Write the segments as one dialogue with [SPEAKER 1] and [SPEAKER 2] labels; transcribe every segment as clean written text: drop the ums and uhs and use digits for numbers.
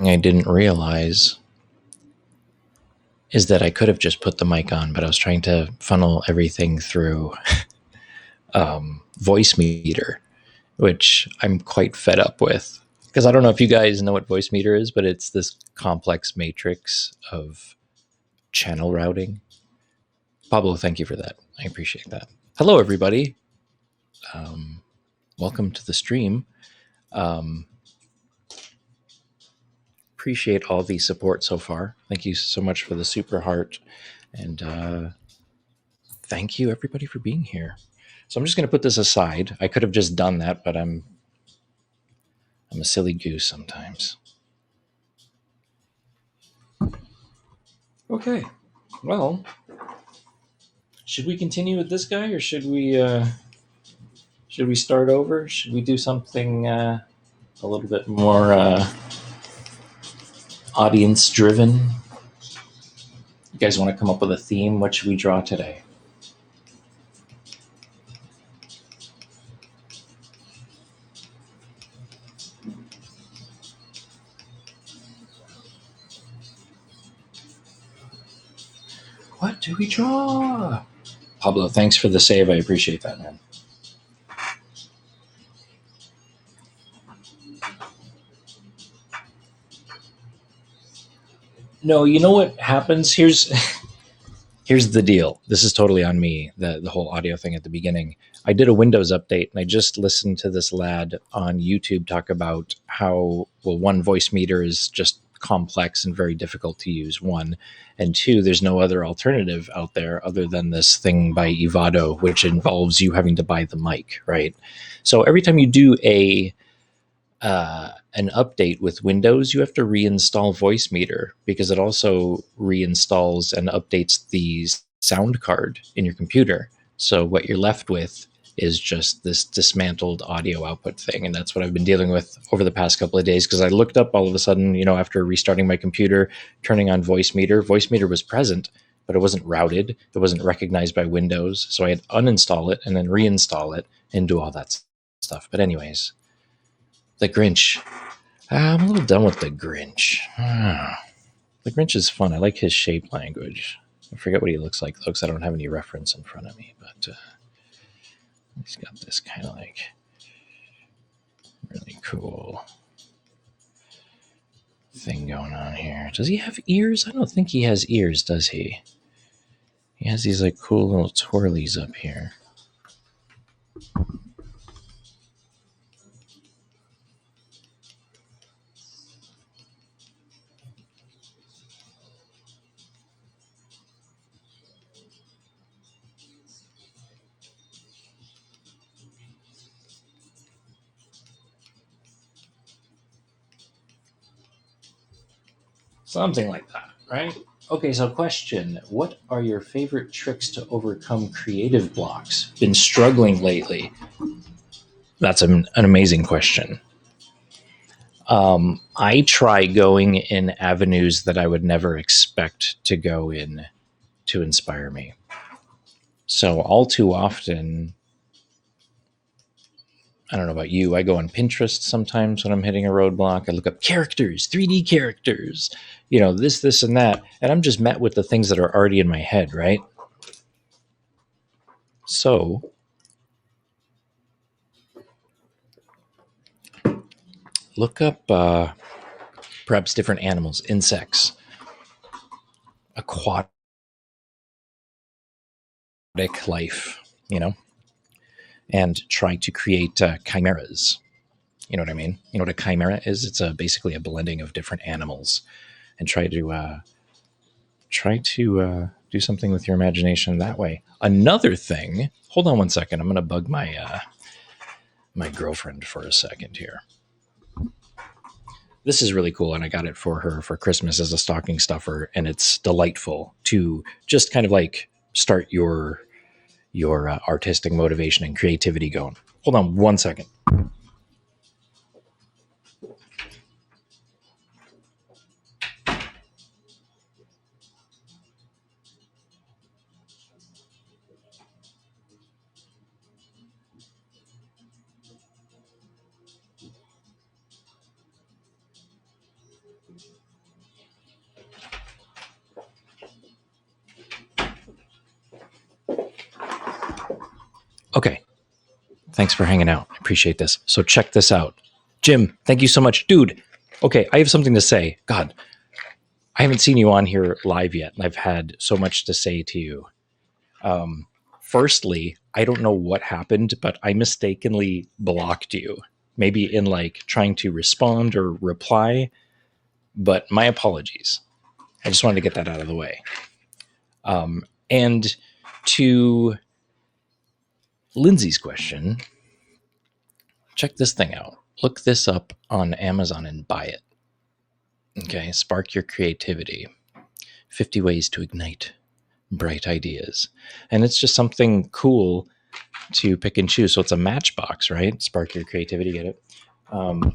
[SPEAKER 1] I didn't realize is that I could have just put the mic on, but I was trying to funnel everything through Voicemeeter, which I'm quite fed up with. Because I don't know if you guys know what Voicemeeter is, but it's this complex matrix of channel routing. Pablo, thank you for that. I appreciate that. Hello, everybody. Welcome to the stream. Appreciate all the support so far. Thank you so much for the super heart. And thank you, everybody, for being here. So I'm just going to put this aside. I could have just done that, but I'm a silly goose sometimes. Okay. Well, should we continue with this guy, or should we start over? Should we do something a little bit more audience driven? You guys want to come up with a theme? What should we draw today? What do we draw? Pablo, thanks for the save. I appreciate that, man. No, you know what happens? Here's the deal. This is totally on me, the whole audio thing at the beginning. I did a Windows update, and I just listened to this lad on YouTube talk about how, well, one, Voicemeeter is just complex and very difficult to use, one. And two, there's no other alternative out there other than this thing by Evado, which involves you having to buy the mic, right? So every time you do an update with Windows, you have to reinstall Voicemeeter because it also reinstalls and updates the sound card in your computer. So what you're left with is just this dismantled audio output thing. And that's what I've been dealing with over the past couple of days, because I looked up all of a sudden, after restarting my computer, turning on Voicemeeter was present, but it wasn't routed. It wasn't recognized by Windows. So I had to uninstall it and then reinstall it and do all that stuff. But anyways, the Grinch. I'm a little done with the Grinch. The Grinch is fun. I like his shape language. I forget what he looks like, though, because I don't have any reference in front of me. But he's got this kind of like really cool thing going on here. Does he have ears? I don't think he has ears, does he? He has these like cool little twirlies up here. Something like that, right? Okay, so question. What are your favorite tricks to overcome creative blocks? Been struggling lately? That's an amazing question. I try going in avenues that I would never expect to go in to inspire me. So all too often, I don't know about you, I go on Pinterest sometimes when I'm hitting a roadblock. I look up characters, 3D characters, this, and that. And I'm just met with the things that are already in my head, right? So look up perhaps different animals, insects, aquatic life, and try to create chimeras. You know what I mean? You know what a chimera is? It's basically a blending of different animals, and try to do something with your imagination that way. Another thing. Hold on one second. I'm going to bug my girlfriend for a second here. This is really cool, and I got it for her for Christmas as a stocking stuffer, and it's delightful to just kind of like start your artistic motivation and creativity going. Hold on one second. Okay. Thanks for hanging out. I appreciate this. So check this out. Jim, thank you so much. Dude, okay, I have something to say. God, I haven't seen you on here live yet, and I've had so much to say to you. Firstly, I don't know what happened, but I mistakenly blocked you. Maybe in like trying to respond or reply, but my apologies. I just wanted to get that out of the way. And to Lindsay's question, check this thing out. Look this up on Amazon and buy it. Okay, spark your creativity. 50 ways to ignite bright ideas. And it's just something cool to pick and choose. So it's a matchbox, right? Spark your creativity, get it? And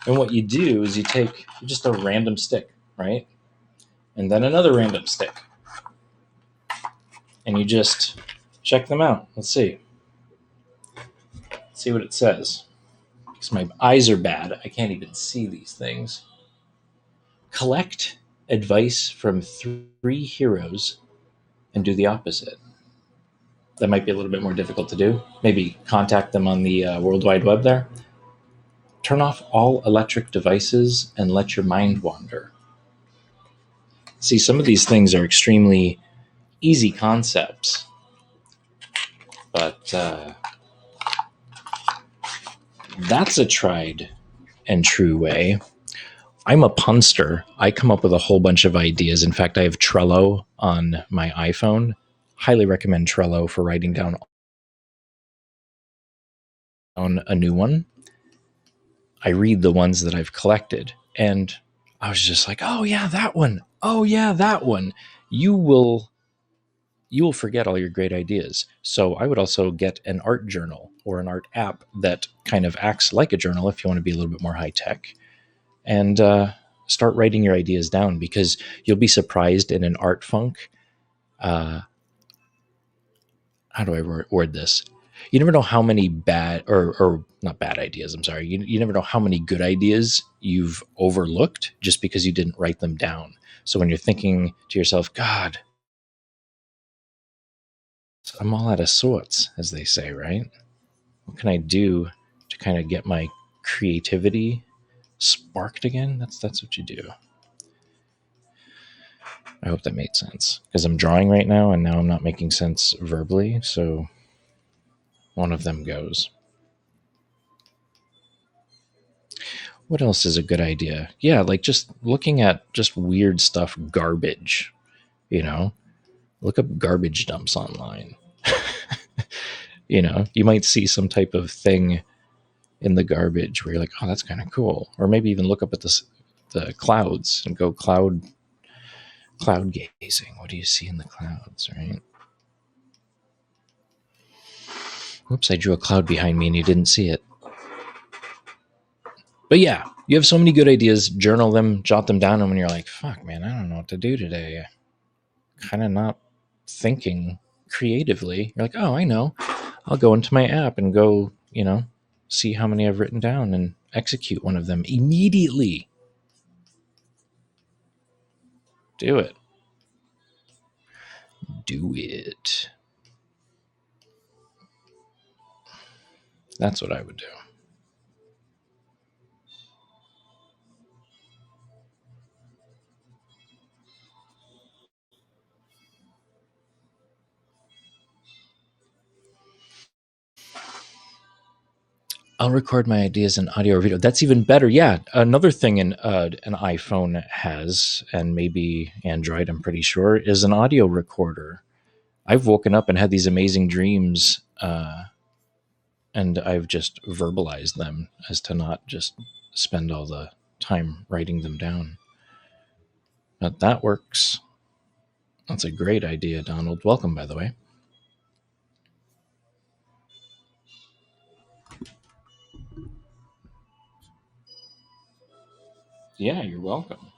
[SPEAKER 1] what you do is you take just a random stick, right? And then another random stick. And you just check them out. Let's see. Let's see what it says. Because my eyes are bad. I can't even see these things. Collect advice from 3 heroes and do the opposite. That might be a little bit more difficult to do. Maybe contact them on the World Wide Web there. Turn off all electric devices and let your mind wander. See, some of these things are extremely easy concepts, but that's a tried and true way. I'm a punster. I come up with a whole bunch of ideas. In fact, I have Trello on my iPhone. Highly recommend Trello for writing down on a new one. I read the ones that I've collected, and I was just like, oh yeah, that one. Oh yeah, that one. You will forget all your great ideas. So I would also get an art journal or an art app that kind of acts like a journal if you want to be a little bit more high tech, and start writing your ideas down, because you'll be surprised in an art funk. How do I word this? You never know how many bad or not bad ideas. I'm sorry. You never know how many good ideas you've overlooked just because you didn't write them down. So when you're thinking to yourself, God, I'm all out of sorts, as they say, right? What can I do to kind of get my creativity sparked again? That's what you do. I hope that made sense, because I'm drawing right now and now I'm not making sense verbally. So one of them goes. What else is a good idea? Yeah, like just looking at just weird stuff, garbage, you know, look up garbage dumps online. You might see some type of thing in the garbage where you're like, oh, that's kind of cool. Or maybe even look up at the clouds and go cloud gazing. What do you see in the clouds, right? Whoops, I drew a cloud behind me and you didn't see it. But yeah, you have so many good ideas, journal them, jot them down, and when you're like, fuck, man, I don't know what to do today, kind of not thinking creatively, you're like, oh, I know. I'll go into my app and go, see how many I've written down and execute one of them immediately. Do it. Do it. That's what I would do. I'll record my ideas in audio or video. That's even better. Yeah. Another thing an iPhone has, and maybe Android, I'm pretty sure, is an audio recorder. I've woken up and had these amazing dreams, and I've just verbalized them as to not just spend all the time writing them down. But that works. That's a great idea, Donald. Welcome, by the way. Yeah, you're welcome.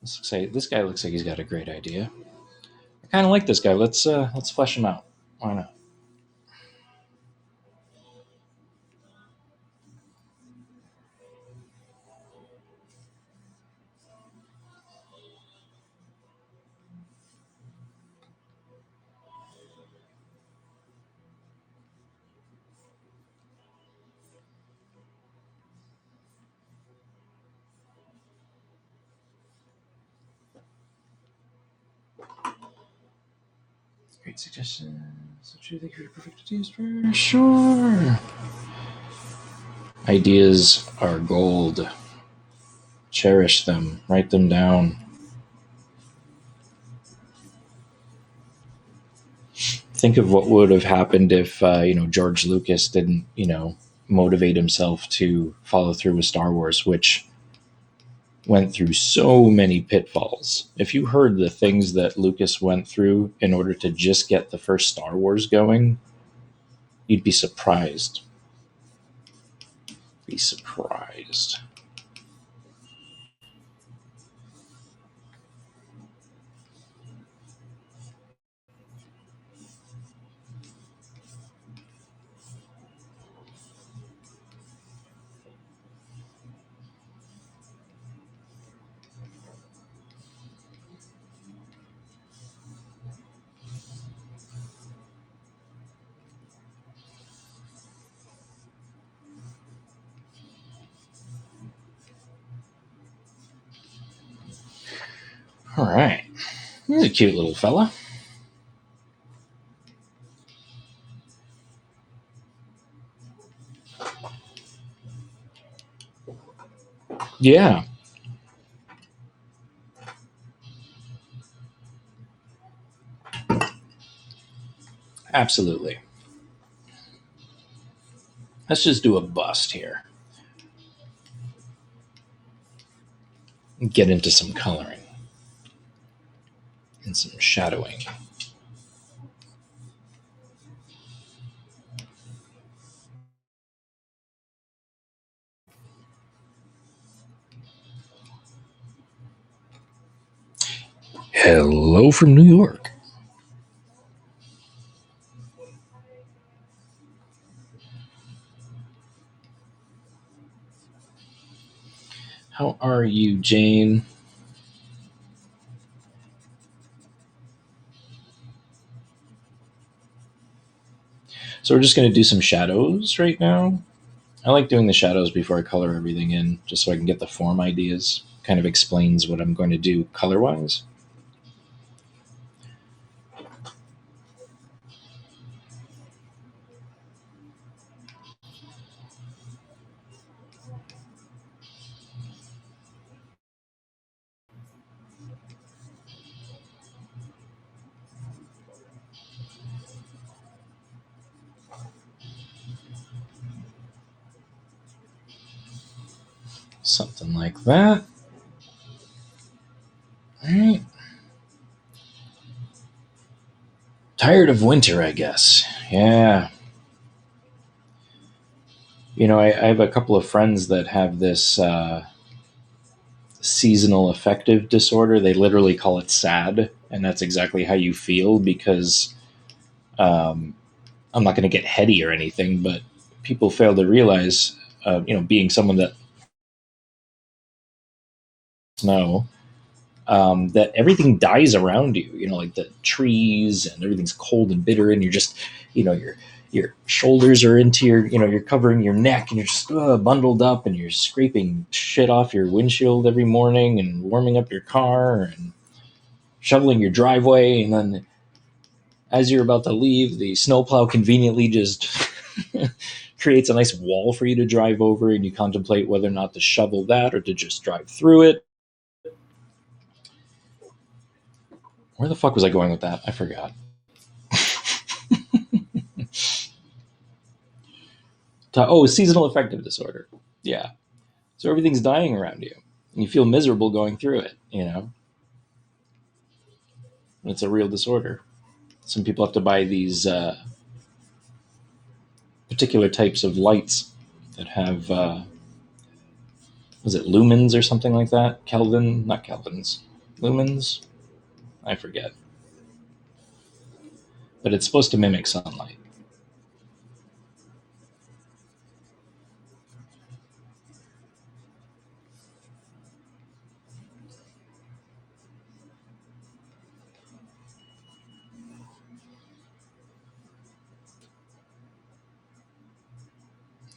[SPEAKER 1] This guy looks like he's got a great idea. I kind of like this guy. Let's flesh him out. Why not? Great suggestion. So true, they create perfect ideas for sure. Ideas are gold. Cherish them. Write them down. Think of what would have happened if George Lucas didn't motivate himself to follow through with Star Wars, which went through so many pitfalls. If you heard the things that Lucas went through in order to just get the first Star Wars going, you'd be surprised. Be surprised. All right. He's a cute little fella. Yeah, absolutely. Let's just do a bust here. Get into some coloring and some shadowing. Hello from New York. How are you, Jane? So we're just going to do some shadows right now. I like doing the shadows before I color everything in, just so I can get the form ideas. Kind of explains what I'm going to do color wise. Something like that. All right. Tired of winter, I guess. Yeah. I have a couple of friends that have this seasonal affective disorder. They literally call it SAD, and that's exactly how you feel because um, I'm not going to get heady or anything, but people fail to realize, being someone that snow, that everything dies around you. Like the trees and everything's cold and bitter, and you're just, your shoulders are into you're covering your neck, and you're just bundled up, and you're scraping shit off your windshield every morning, and warming up your car, and shoveling your driveway, and then as you're about to leave, the snowplow conveniently just creates a nice wall for you to drive over, and you contemplate whether or not to shovel that or to just drive through it. Where the fuck was I going with that? I forgot. Seasonal affective disorder. Yeah. So everything's dying around you. And you feel miserable going through it. It's a real disorder. Some people have to buy these particular types of lights that have, was it lumens or something like that? Kelvin? Not Kelvins. Lumens? I forget. But it's supposed to mimic sunlight.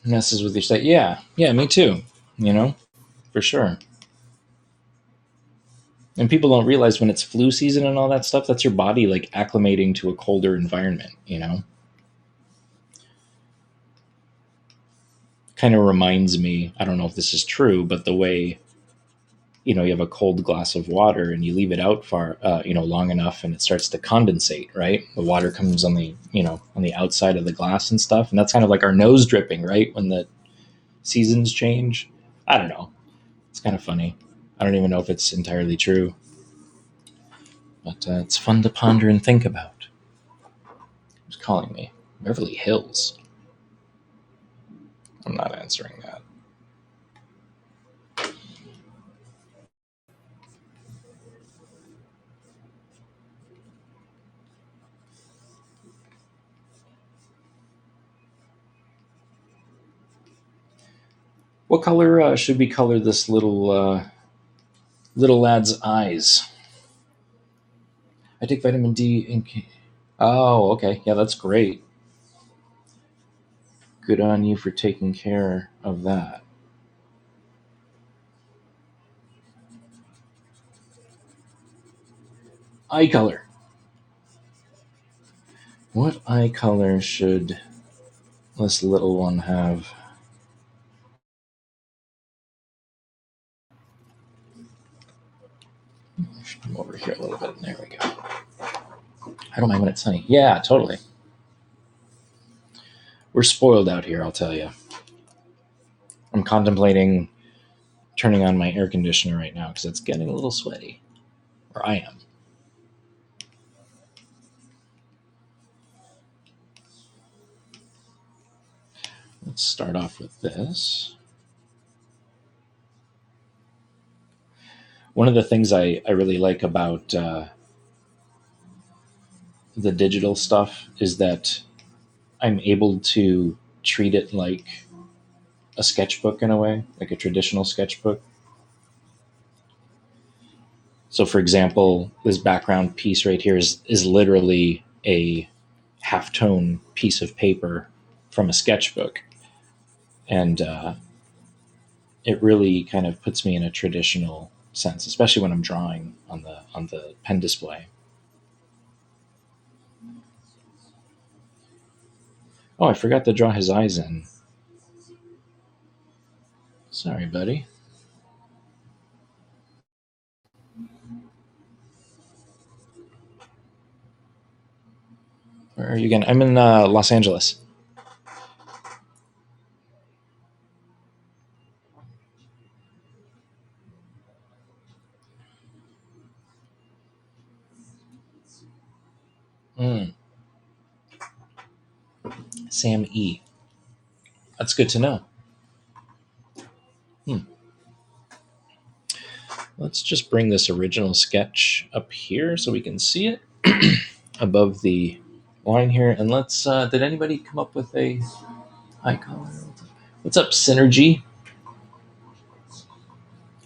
[SPEAKER 1] Messes with your sight. Yeah. Yeah, me too. For sure. And people don't realize when it's flu season and all that stuff, that's your body like acclimating to a colder environment, you know? Kind of reminds me, I don't know if this is true, but the way, you know, you have a cold glass of water and you leave it out far, you know, long enough and it starts to condensate, right? The water comes on the, you know, on the outside of the glass and stuff. And that's kind of like our nose dripping, right? When the seasons change. I don't know. It's kind of funny. I don't even know if it's entirely true, but it's fun to ponder and think about. Who's calling me? Beverly Hills. I'm not answering that. What color should we color this little lad's eyes? I take vitamin D in. Oh, okay. Yeah, that's great. Good on you for taking care of that. Eye color. What eye color should this little one have? Come over here a little bit. There we go. I don't mind when it's sunny. Yeah, totally. We're spoiled out here, I'll tell you. I'm contemplating turning on my air conditioner right now because it's getting a little sweaty. Or I am. Let's start off with this. One of the things I really like about the digital stuff is that I'm able to treat it like a sketchbook in a way, like a traditional sketchbook. So, for example, this background piece right here is literally a halftone piece of paper from a sketchbook, and it really kind of puts me in a traditional sense, especially when I'm drawing on the pen display. Oh, I forgot to draw his eyes in. Sorry, buddy. Where are you again? I'm in Los Angeles. Mm, Sam E. That's good to know. Hmm. Let's just bring this original sketch up here so we can see it above the line here. And let's, did anybody come up with a icon? What's up, Synergy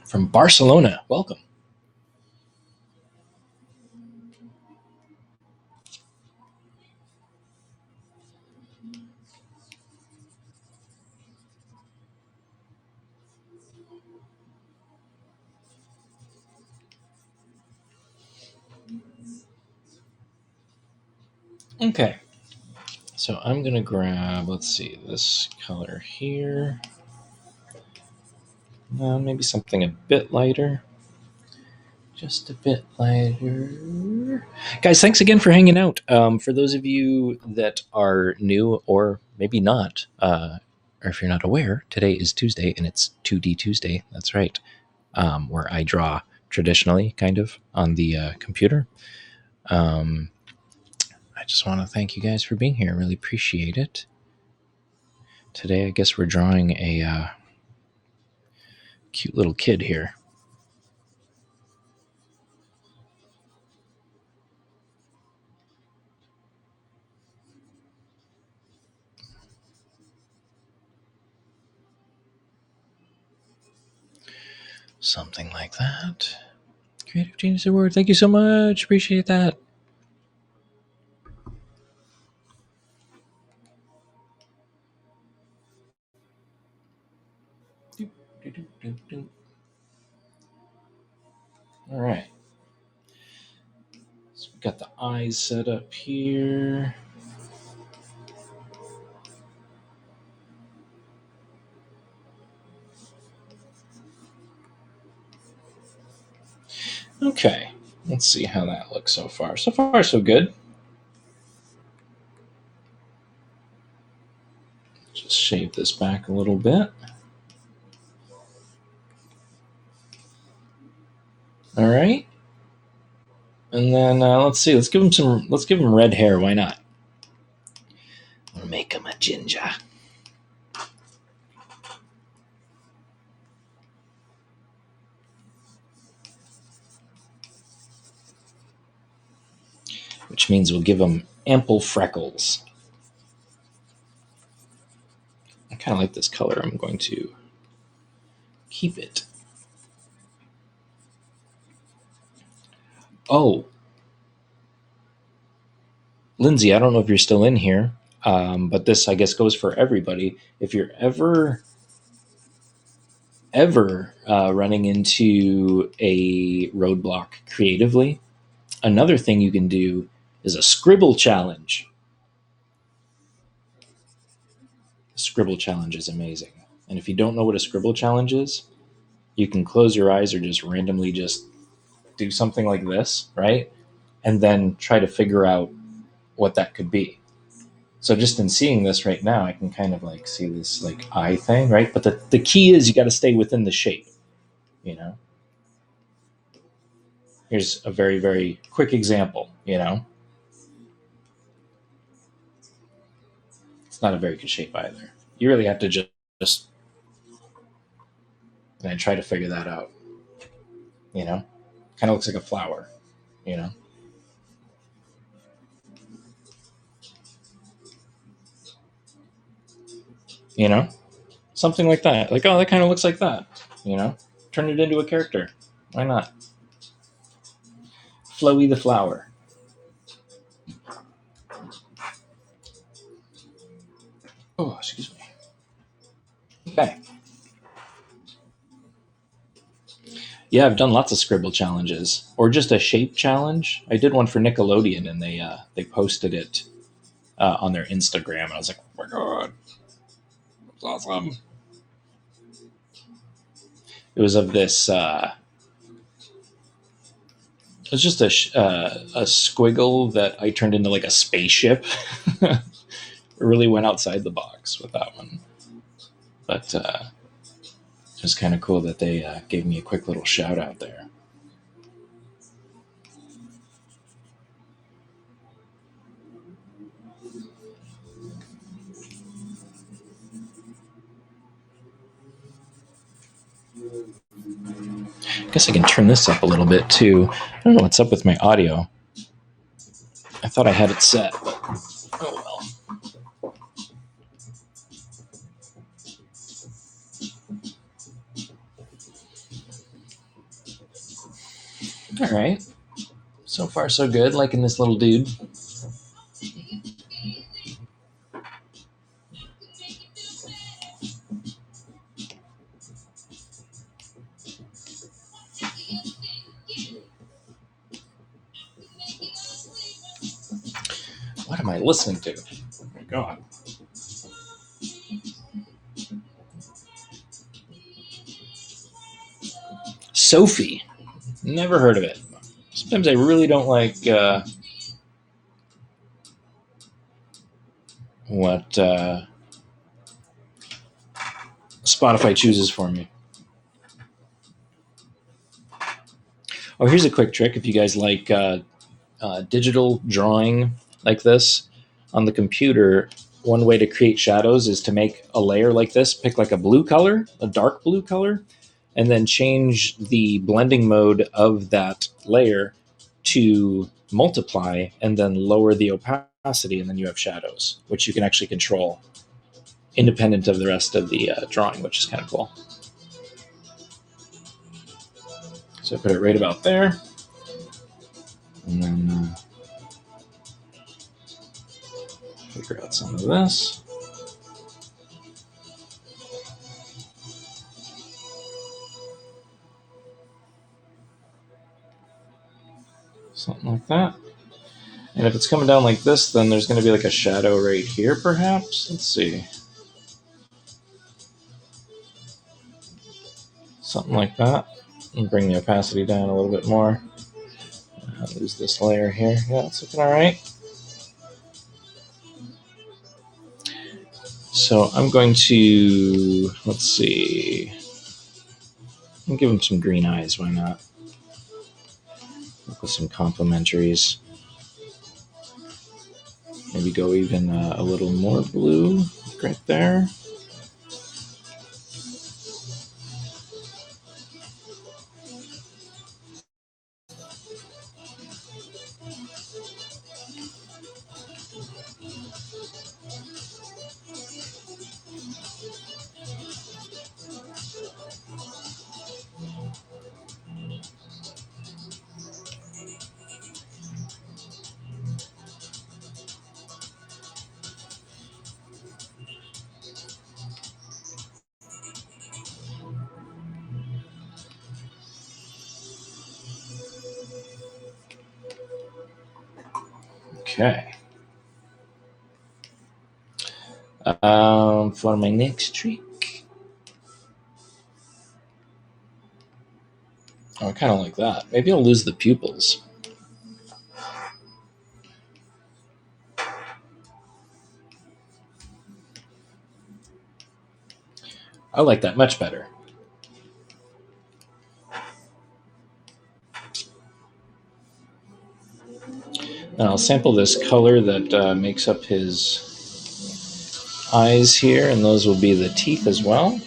[SPEAKER 1] from Barcelona? Welcome. Okay. So I'm going to grab, let's see, this color here. Maybe something a bit lighter. Just a bit lighter. Guys, thanks again for hanging out. For those of you that are new or maybe not, or if you're not aware, today is Tuesday and it's 2D Tuesday. That's right. Where I draw traditionally, kind of, on the computer. Um, I just want to thank you guys for being here. Really appreciate it. Today, I guess we're drawing a cute little kid here. Something like that. Creative Genius Award. Thank you so much. Appreciate that. All right. Got the eyes set up here. Okay, let's see how that looks so far. So far, so good. Just shave this back a little bit. All right, and then let's see. Let's give him some. Let's give him red hair. Why not? We'll make him a ginger. Which means we'll give him ample freckles. I kind of like this color. I'm going to keep it. Oh, Lindsay, I don't know if you're still in here, but this, I guess, goes for everybody. If you're ever running into a roadblock creatively, another thing you can do is a scribble challenge. A scribble challenge is amazing. And if you don't know what a scribble challenge is, you can close your eyes or just randomly just do something like this, right? And then try to figure out what that could be. So just in seeing this right now, I can kind of like see this like eye thing, right? But the key is you got to stay within the shape, you know? Here's a very, very quick example, you know? It's not a very good shape either. You really have to just and try to figure that out, you know? Kind of looks like a flower, you know? You know? Something like that. Like, oh, that kind of looks like that, you know? Turn it into a character. Why not? Flowy the flower. Oh, excuse me. Okay. Yeah, I've done lots of scribble challenges, or just a shape challenge. I did one for Nickelodeon, and they posted it on their Instagram, and I was like, oh my god, that's awesome! It was of this. It was just a squiggle that I turned into like a spaceship. It really went outside the box with that one, but it was kind of cool that they gave me a quick little shout out there. I guess I can turn this up a little bit too. I don't know what's up with my audio. I thought I had it set, but oh well. All right. So far, so good. Liking this little dude. What am I listening to? Oh my god. Sophie. Never heard of it. Sometimes I really don't like what Spotify chooses for me. Oh, here's a quick trick if you guys like digital drawing like this on the computer. One way to create shadows is to make a layer like this. Pick like a blue color, a dark blue color, and then change the blending mode of that layer to multiply and then lower the opacity, and then you have shadows, which you can actually control independent of the rest of the drawing, which is kind of cool. So I put it right about there. And then figure out some of this. Something like that. And if it's coming down like this, then there's going to be like a shadow right here, perhaps. Let's see. Something like that. And bring the opacity down a little bit more. Lose this layer here. Yeah, it's looking all right. So I'm going to, let's see. I'll give him some green eyes. Why not? With some complementaries. Maybe go even a little more blue right there. Okay. For my next trick, I kind of like that. Maybe I'll lose the pupils. I like that much better. And I'll sample this color that makes up his eyes here, and those will be the teeth as well.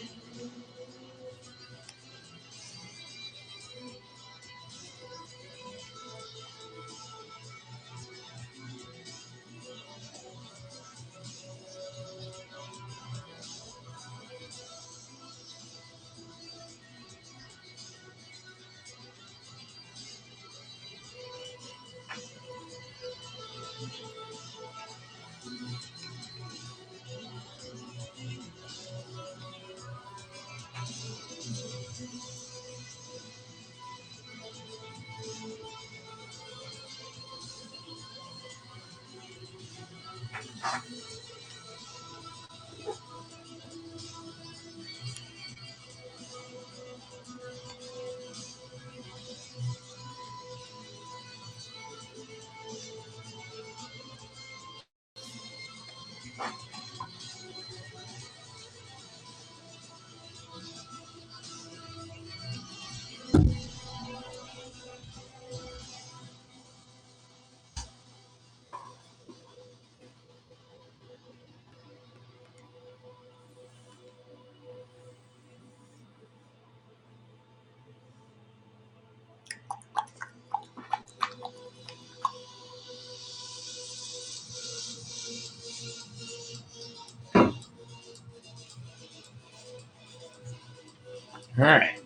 [SPEAKER 1] All right.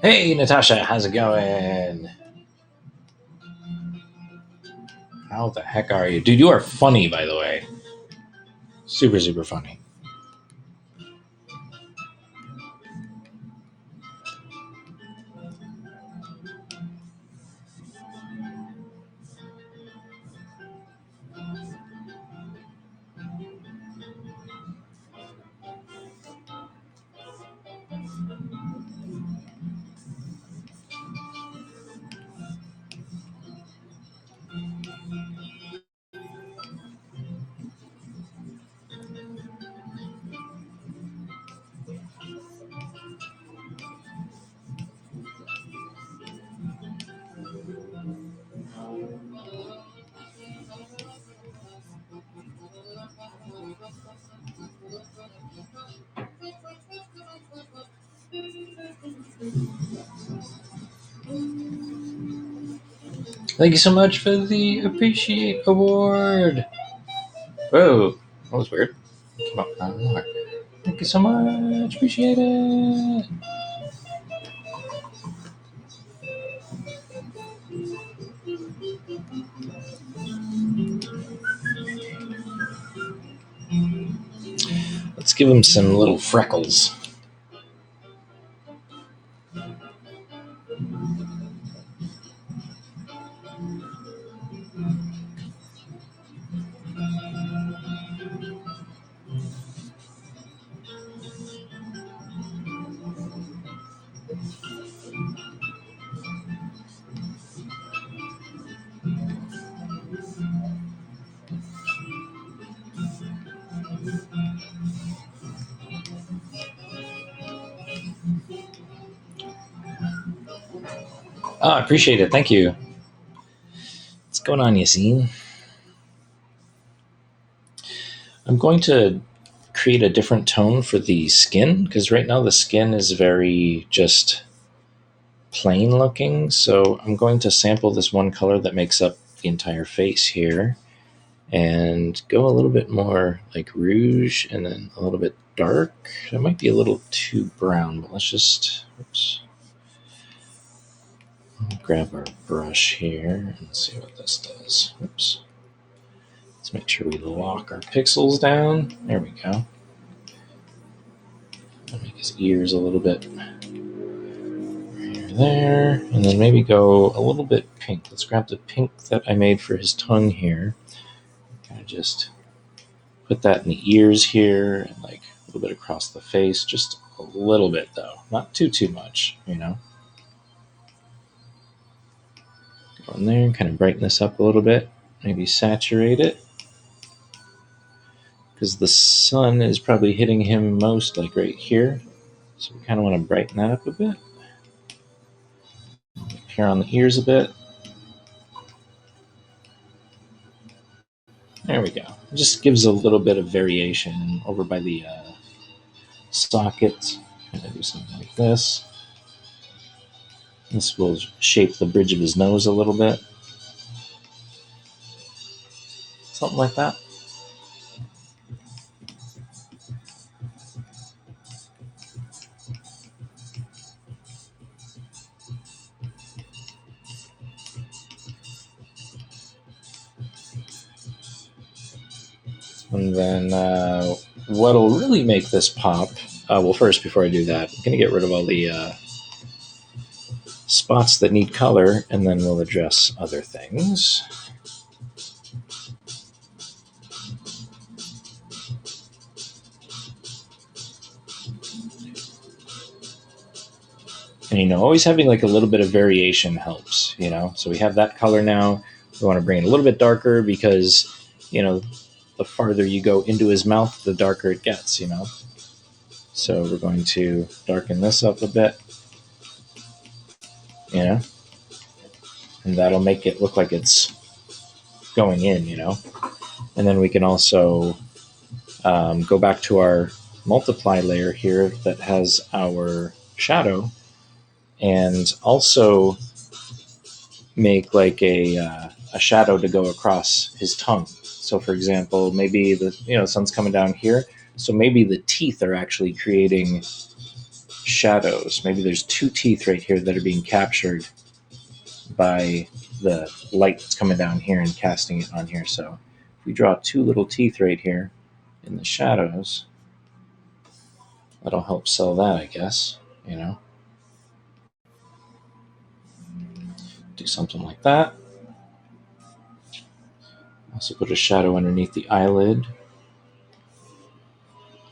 [SPEAKER 1] Hey, Natasha, how's it going? How the heck are you? Dude, you are funny, by the way. Super, super funny. Thank you so much for the Appreciate Award. Whoa, that was weird. Came up out of nowhere. Thank you so much. Appreciate it. Let's give him some little freckles. I appreciate it. Thank you. What's going on, Yassine? I'm going to create a different tone for the skin because right now the skin is very just plain looking. So I'm going to sample this one color that makes up the entire face here and go a little bit more like rouge and then a little bit dark. It might be a little too brown, but let's just, oops. I'll grab our brush here and see what this does. Oops. Let's make sure we lock our pixels down. There we go. I'll make his ears a little bit there, and then maybe go a little bit pink. Let's grab the pink that I made for his tongue here. Kind of just put that in the ears here, and like a little bit across the face, just a little bit though, not too much, you know. Go in there, kind of brighten this up a little bit, maybe saturate it, because the sun is probably hitting him most, like right here. So we kind of want to brighten that up a bit. Here on the ears a bit. There we go. It just gives a little bit of variation over by the socket. I'm going to do something like this. This will shape the bridge of his nose a little bit. Something like that. And then what'll really make this pop, well, first, before I do that, I'm going to get rid of all the spots that need color, and then we'll address other things. And, you know, always having like a little bit of variation helps, you know. So we have that color now. We want to bring it a little bit darker because, you know, the farther you go into his mouth, the darker it gets, you know. So we're going to darken this up a bit, you know, and that'll make it look like it's going in, you know. And then we can also go back to our multiply layer here that has our shadow and also make like a shadow to go across his tongue. So for example, maybe the sun's coming down here, so maybe the teeth are actually creating shadows. Maybe there's two teeth right here that are being captured by the light that's coming down here and casting it on here. So if we draw two little teeth right here in the shadows, that'll help sell that, I guess, you know. Do something like that. Also put a shadow underneath the eyelid.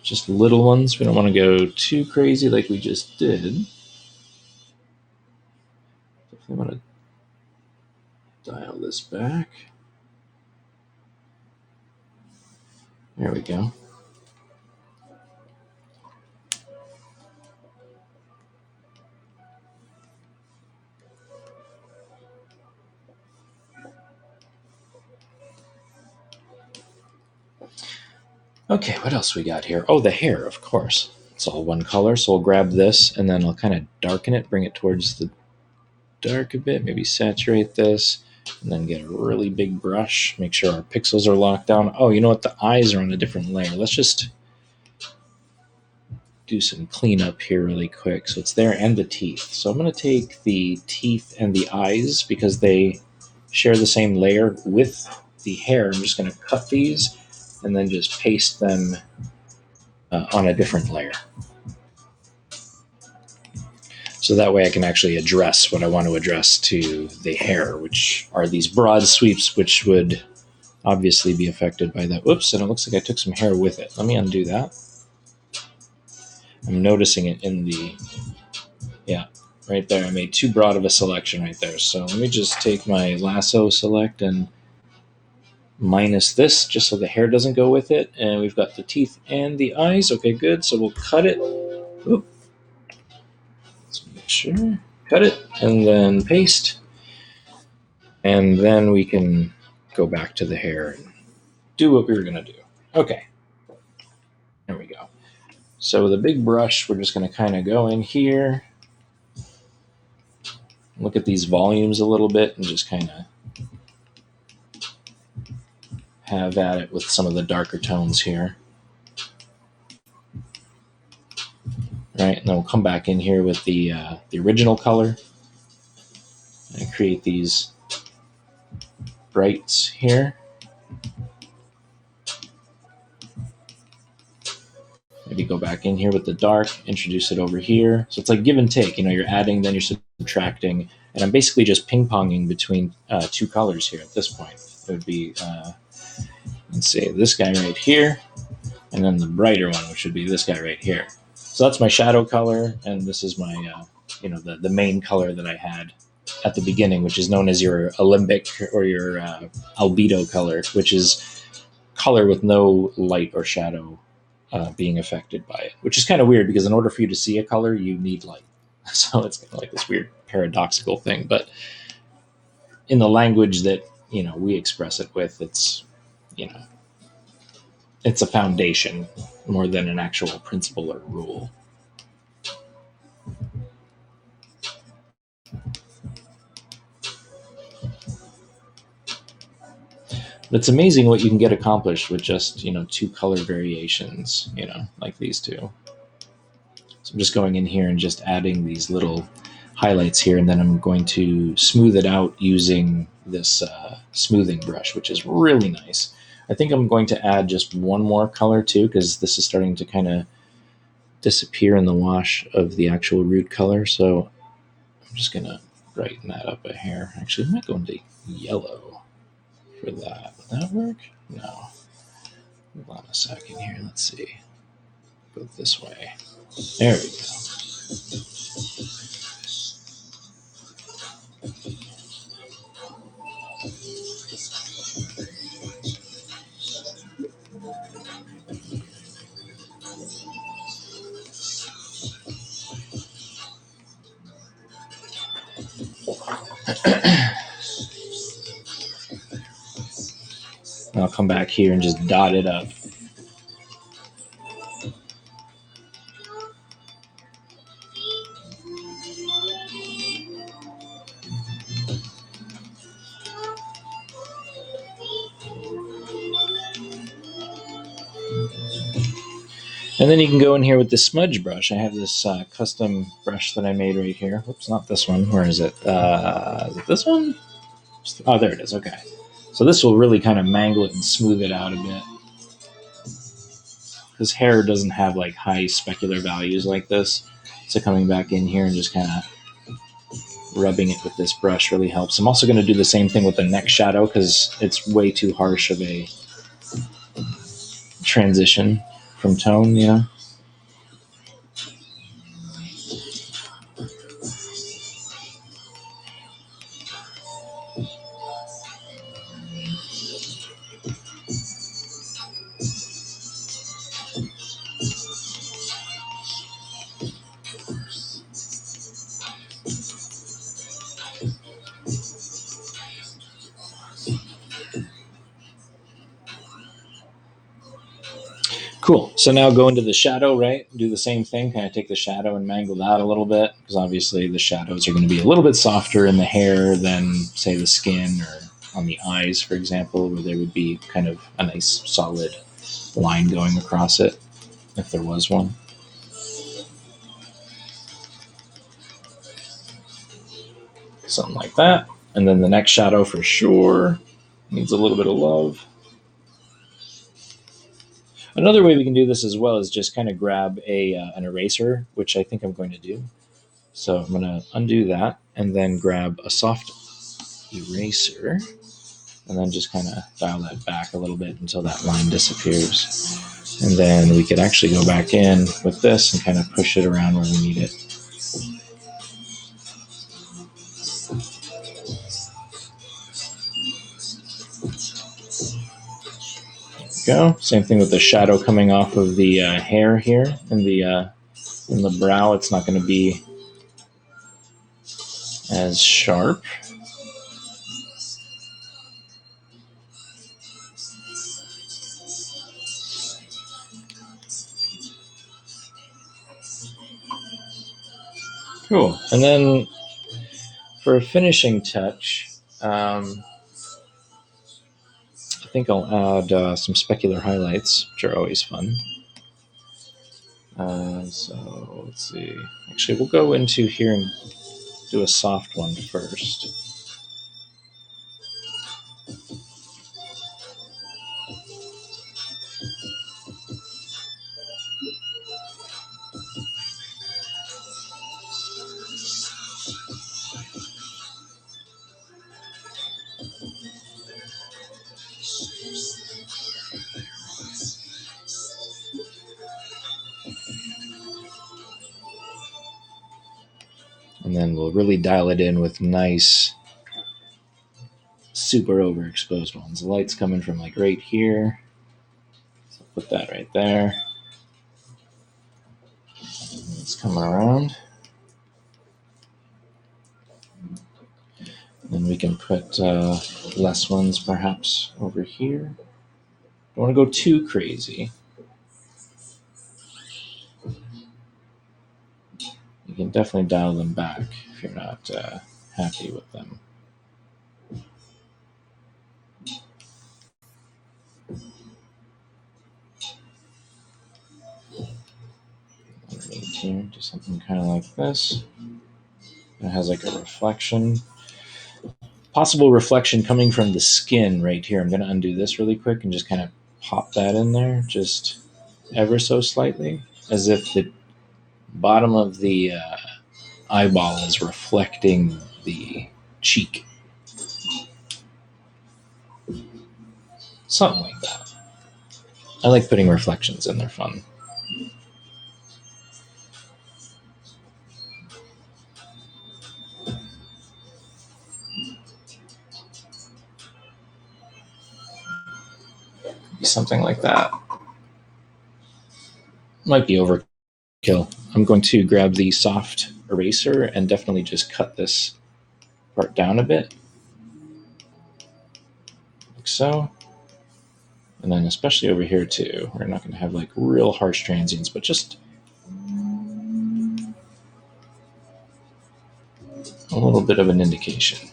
[SPEAKER 1] Just little ones. We don't want to go too crazy like we just did. Definitely want to dial this back. There we go. Okay, what else we got here? Oh, the hair, of course. It's all one color, so we'll grab this and then I'll kind of darken it, bring it towards the dark a bit, maybe saturate this, And then get a really big brush, make sure our pixels are locked down. Oh, you know what? The eyes are on a different layer. Let's just do some cleanup here really quick. So it's there, and the teeth. So I'm going to take the teeth and the eyes because they share the same layer with the hair. I'm just going to cut these and then just paste them on a different layer. So that way I can actually address what I want to address to the hair, which are these broad sweeps, which would obviously be affected by that. Whoops, and it looks like I took some hair with it. Let me undo that. I'm noticing it in the, yeah, right there. I made too broad of a selection right there. So let me just take my lasso select and minus this just so the hair doesn't go with it. And we've got the teeth and the eyes. Okay, good. So we'll cut it. Oop. Let's make sure. Cut it and then paste. And then we can go back to the hair and do what we were going to do. Okay. There we go. So with a big brush, we're just going to kind of go in here, look at these volumes a little bit, and just kind of have at it with some of the darker tones here. Right, and then we'll come back in here with the original color and create these brights here. Maybe go back in here with the dark, introduce it over here. So it's like give and take. You know, you're adding, then you're subtracting, and I'm basically just ping-ponging between two colors here at this point. It would be, let's say, this guy right here, and then the brighter one, which would be this guy right here. So that's my shadow color, and this is my, the main color that I had at the beginning, which is known as your alembic or your albedo color, which is color with no light or shadow being affected by it, which is kind of weird because in order for you to see a color, you need light. So it's kind of like this weird paradoxical thing. But in the language that we express it with, it's it's a foundation more than an actual principle or rule. It's amazing what you can get accomplished with just two color variations, like these two. So I'm just going in here and just adding these little highlights here, and then I'm going to smooth it out using this smoothing brush, which is really nice. I think I'm going to add just one more color too, because this is starting to kind of disappear in the wash of the actual root color. So I'm just going to brighten that up a hair. Actually, I might go into yellow for that. Would that work? No. Hold on a second here. Let's see. Go this way. There we go. I'll come back here and just dot it up. And then you can go in here with this smudge brush. I have this custom brush that I made right here. Whoops, not this one. Where is it? Is it this one? Oh, there it is. Okay. So this will really kind of mangle it and smooth it out a bit. Because hair doesn't have like high specular values like this. So coming back in here and just kind of rubbing it with this brush really helps. I'm also going to do the same thing with the neck shadow because it's way too harsh of a transition from tone, Cool. So now go into the shadow, right? Do the same thing. Kind of take the shadow and mangle that a little bit, because obviously the shadows are going to be a little bit softer in the hair than, say, the skin or on the eyes, for example, where there would be kind of a nice solid line going across it, if there was one. Something like that. And then the next shadow for sure needs a little bit of love. Another way we can do this as well is just kind of grab an eraser, which I think I'm going to do. So I'm going to undo that and then grab a soft eraser and then just kind of dial that back a little bit until that line disappears. And then we could actually go back in with this and kind of push it around where we need it. Go. Same thing with the shadow coming off of the hair here in the brow. It's not going to be as sharp. Cool. And then for a finishing touch, I think I'll add some specular highlights, which are always fun. So let's see. Actually, we'll go into here and do a soft one first. And then we'll really dial it in with nice, super overexposed ones. The light's coming from like right here. So put that right there. It's coming around. Then we can put less ones perhaps over here. Don't want to go too crazy. You can definitely dial them back if you're not happy with them. Underneath here, do something kind of like this. It has like a reflection. Possible reflection coming from the skin right here. I'm going to undo this really quick and just kind of pop that in there, just ever so slightly, as if the bottom of the eyeball is reflecting the cheek. Something like that. I like putting reflections in, they're fun. Something like that. Might be overkill. I'm going to grab the soft eraser and definitely just cut this part down a bit. Like so. And then especially over here too. We're not going to have like real harsh transients, but just a little bit of an indication.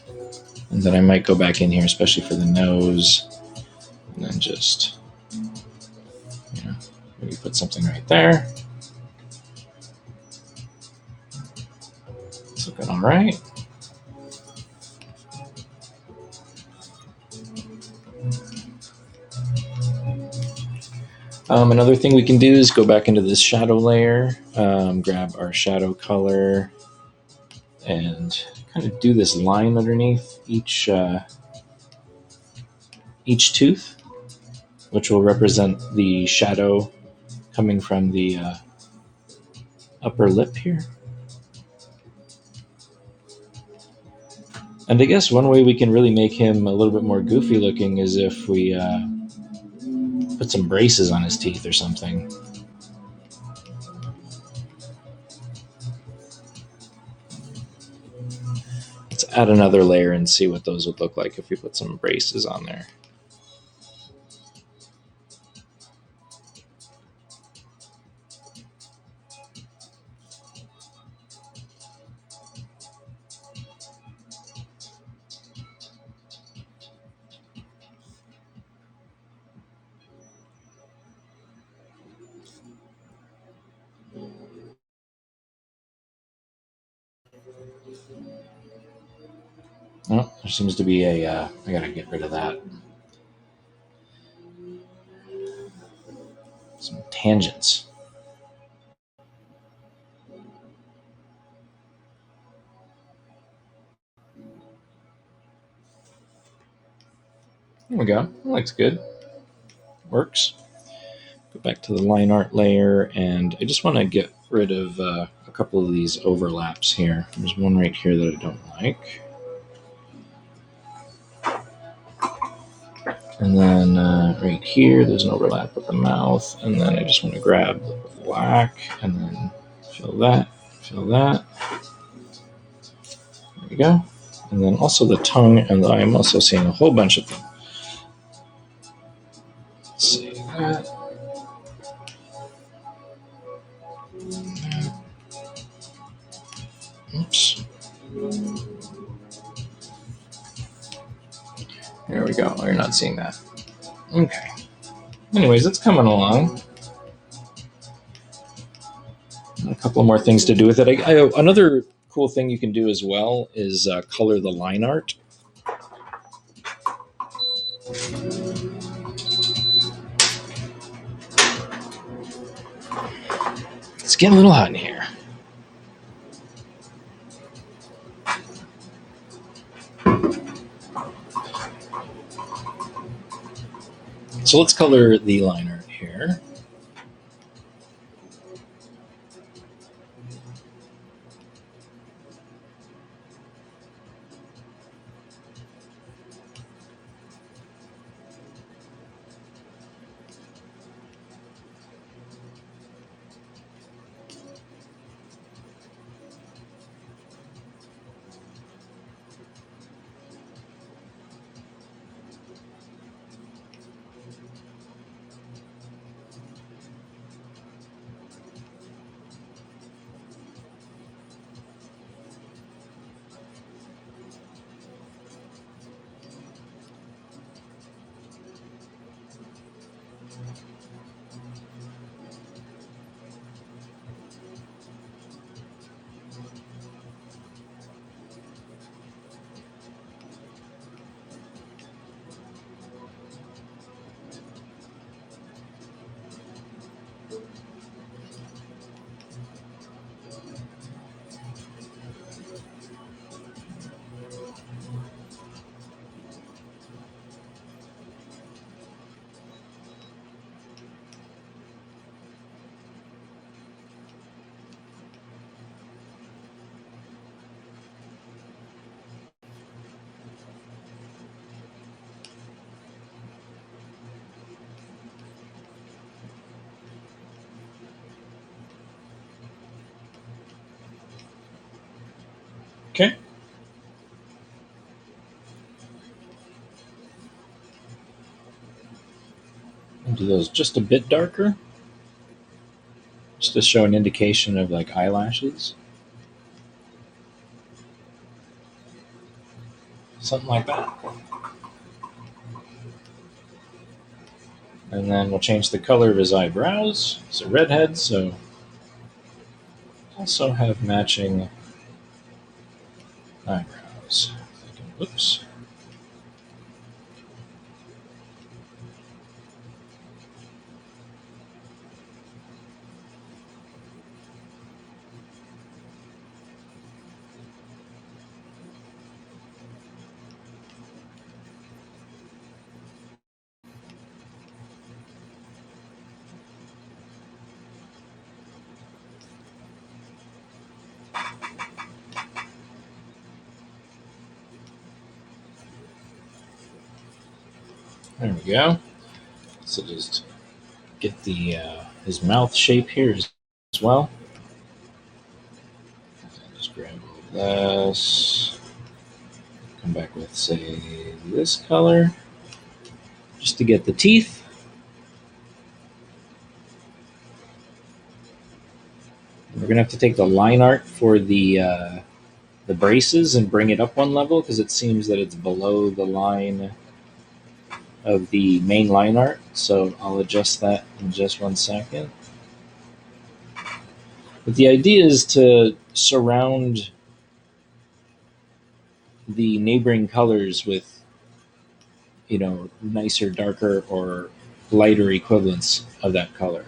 [SPEAKER 1] And then I might go back in here, especially for the nose, and then just, maybe put something right there. It's looking all right. Another thing we can do is go back into this shadow layer, grab our shadow color, and kind of do this line underneath each tooth, which will represent the shadow coming from the upper lip here. And I guess one way we can really make him a little bit more goofy looking is if we put some braces on his teeth or something. Let's add another layer and see what those would look like if we put some braces on there. Oh, there seems to be a. I gotta get rid of that. Some tangents. There we go. That looks good. Works. Go back to the line art layer, and I just want to get rid of a couple of these overlaps here. There's one right here that I don't like. And then right here, there's an overlap with the mouth. And then I just want to grab the black and then fill that, fill that. There we go. And then also the tongue, and I'm also seeing a whole bunch of them. Let's see that. Oops. There we go. Oh, you're not seeing that. Okay. Anyways, it's coming along. A couple more things to do with it. Another cool thing you can do as well is color the line art. It's getting a little hot in here. So let's color the line art here. Okay. I'll do those just a bit darker, just to show an indication of like eyelashes. Something like that. And then we'll change the color of his eyebrows. It's a redhead, so also have matching eyebrows. Oops. There we go. So just get the his mouth shape here as well. Just grab all of this. Come back with, say, this color, just to get the teeth. We're gonna have to take the line art for the braces and bring it up one level because it seems that it's below the line of the main line art. So I'll adjust that in just 1 second. But the idea is to surround the neighboring colors with, nicer, darker, or lighter equivalents of that color.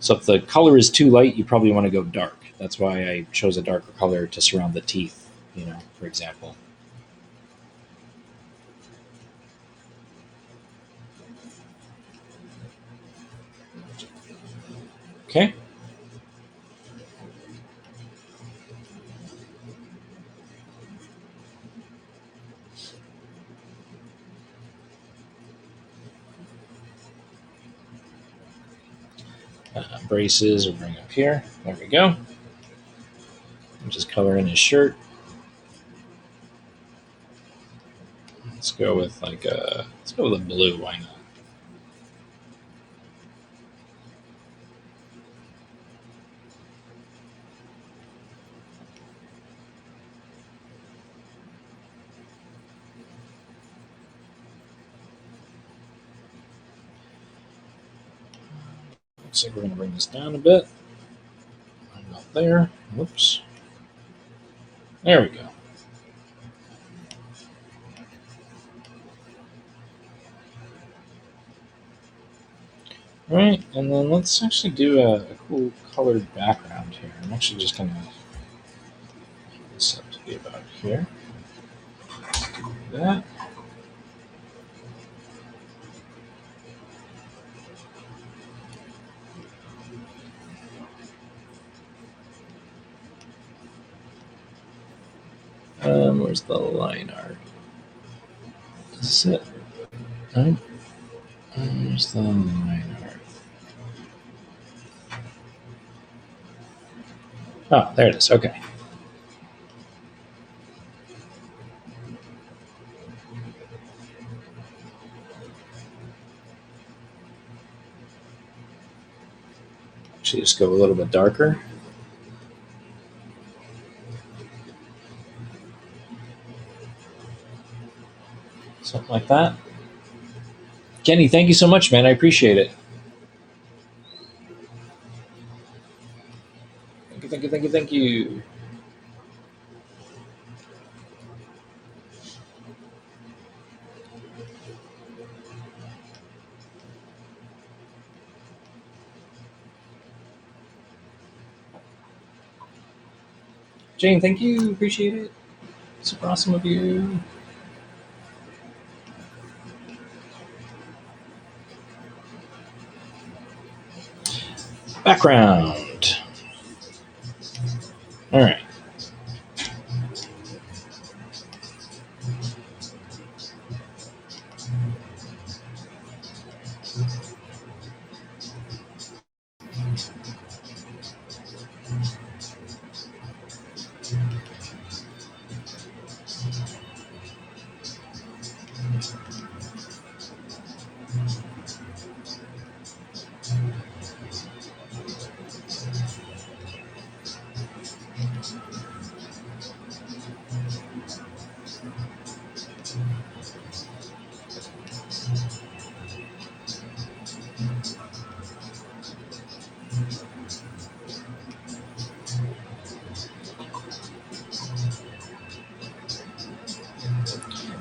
[SPEAKER 1] So if the color is too light, you probably want to go dark. That's why I chose a darker color to surround the teeth, for example. Okay. Braces will bring up here. There we go. Just color in his shirt. Let's go with let's go with a blue. Why not? Looks like we're going to bring this down a bit. Not there. Whoops. There we go. All right, and then let's actually do a cool colored background here. I'm actually just going to make this up to be about here. Do that. Where's the line art? Is this it? Right. Where's the line art? Oh, there it is. Okay. Actually, just go a little bit darker. Something like that. Kenny, thank you so much, man. I appreciate it. Thank you, thank you, thank you, thank you. Jane, thank you. Appreciate it. Super awesome of you. Background. All right.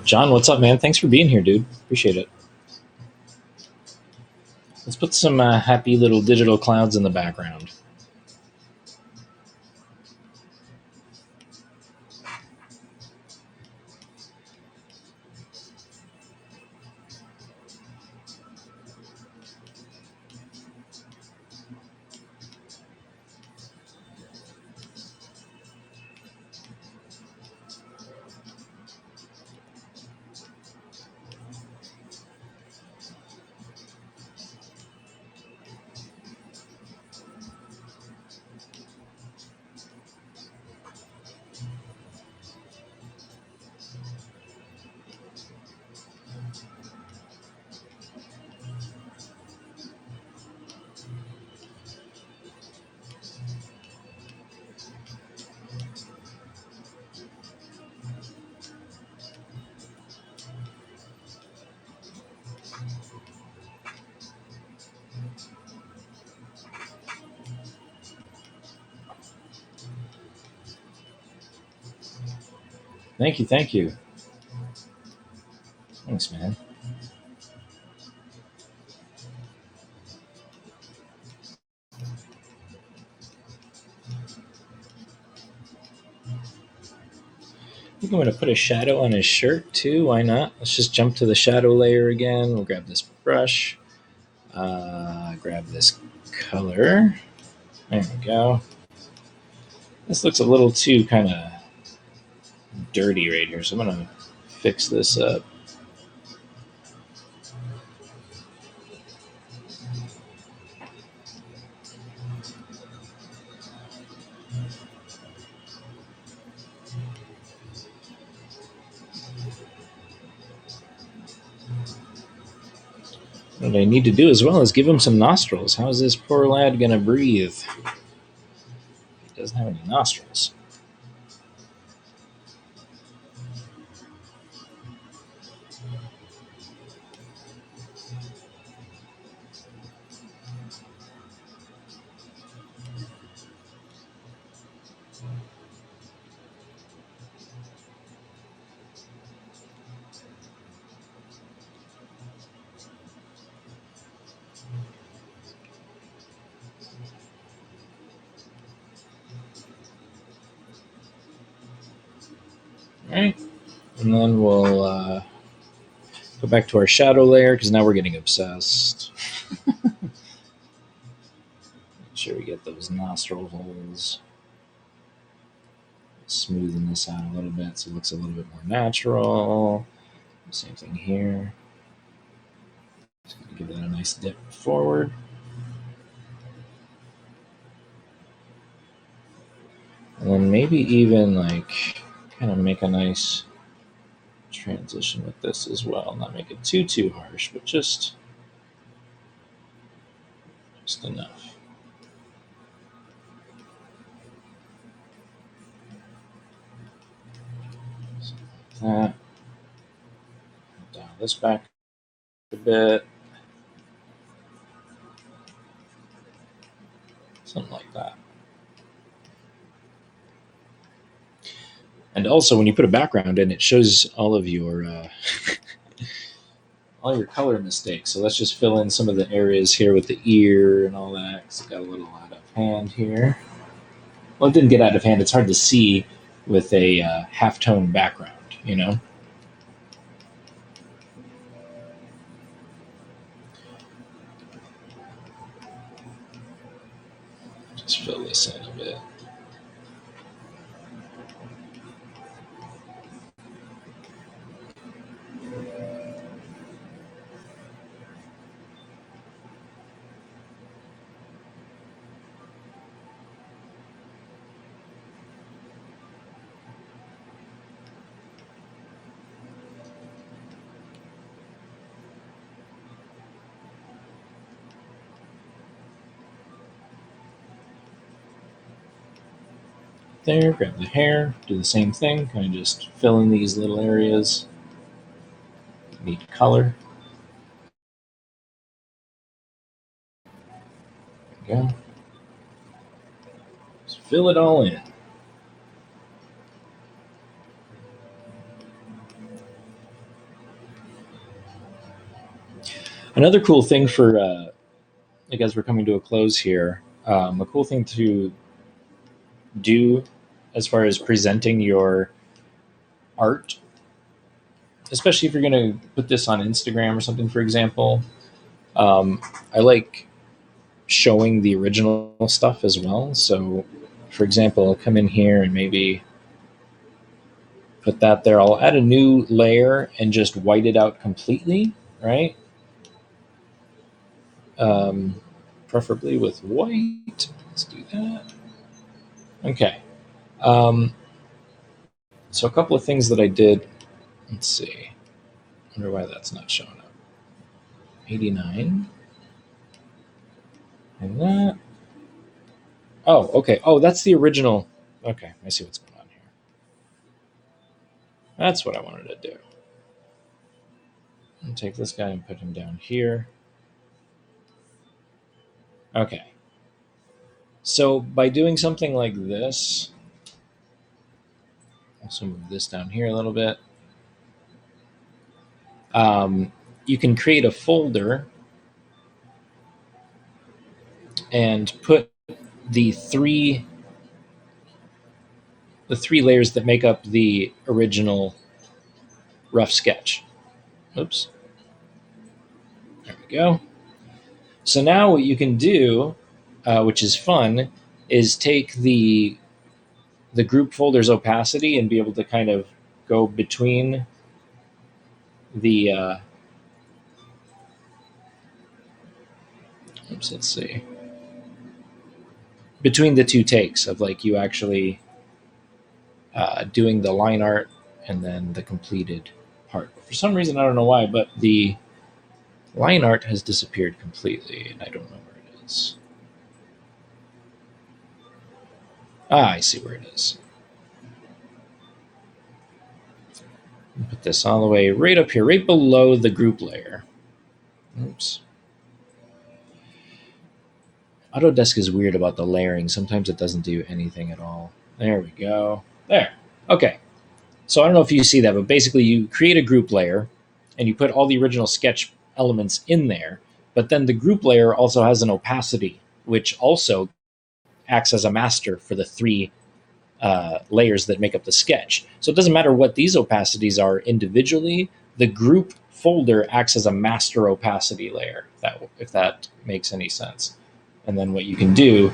[SPEAKER 1] John, what's up, man? Thanks for being here, dude. Appreciate it. Let's put some happy little digital clouds in the background. Thank you, thank you. Thanks, man. I think I'm going to put a shadow on his shirt too. Why not? Let's just jump to the shadow layer again. We'll grab this brush. Grab this color. There we go. This looks a little too kind of dirty right here, so I'm going to fix this up. What I need to do as well is give him some nostrils. How is this poor lad going to breathe? He doesn't have any nostrils. All right. And then we'll go back to our shadow layer because now we're getting obsessed. Make sure we get those nostril holes. Smoothen this out a little bit so it looks a little bit more natural. Same thing here. Just gonna give that a nice dip forward. And then maybe even like kind of make a nice transition with this as well. Not make it too harsh, but just enough. So like that. Dial this back a bit. Something like that. And also, when you put a background in, it shows all of your all your color mistakes. So let's just fill in some of the areas here with the ear and all that. Because it got a little out of hand here. Well, it didn't get out of hand. It's hard to see with a halftone background, you know. Just fill this in a bit. There, grab the hair, do the same thing, kind of just fill in these little areas. Need color. There we go. Just fill it all in. Another cool thing for, like as we're coming to a close here, a cool thing to do as far as presenting your art, especially if you're going to put this on Instagram or something, for example. I like showing the original stuff as well. So, for example, I'll come in here and maybe put that there. I'll add a new layer and just white it out completely, right? Preferably with white. Let's do that. Okay. Um, so a couple of things that I did. Let's see. I wonder why that's not showing up. 89. And that. Oh, okay. Oh, that's the original. Okay, I see what's going on here. That's what I wanted to do. I'll take this guy and put him down here. Okay. So by doing something like this, Also move this down here a little bit. You can create a folder and put the three layers that make up the original rough sketch. Oops. There we go. So now what you can do, which is fun, is take the group folder's opacity and be able to kind of go between the let's see, between the two takes of like you actually doing the line art and then the completed part. For some reason, I don't know why, but the line art has disappeared completely, and I don't know where it is. I see where it is. Put this all the way right up here, right below the group layer. Oops. Autodesk is weird about the layering. Sometimes it doesn't do anything at all. There we go. There. Okay. So I don't know if you see that, but basically you create a group layer and you put all the original sketch elements in there, but then the group layer also has an opacity, which also acts as a master for the three layers that make up the sketch. So it doesn't matter what these opacities are individually, the group folder acts as a master opacity layer, if that makes any sense. And then what you can do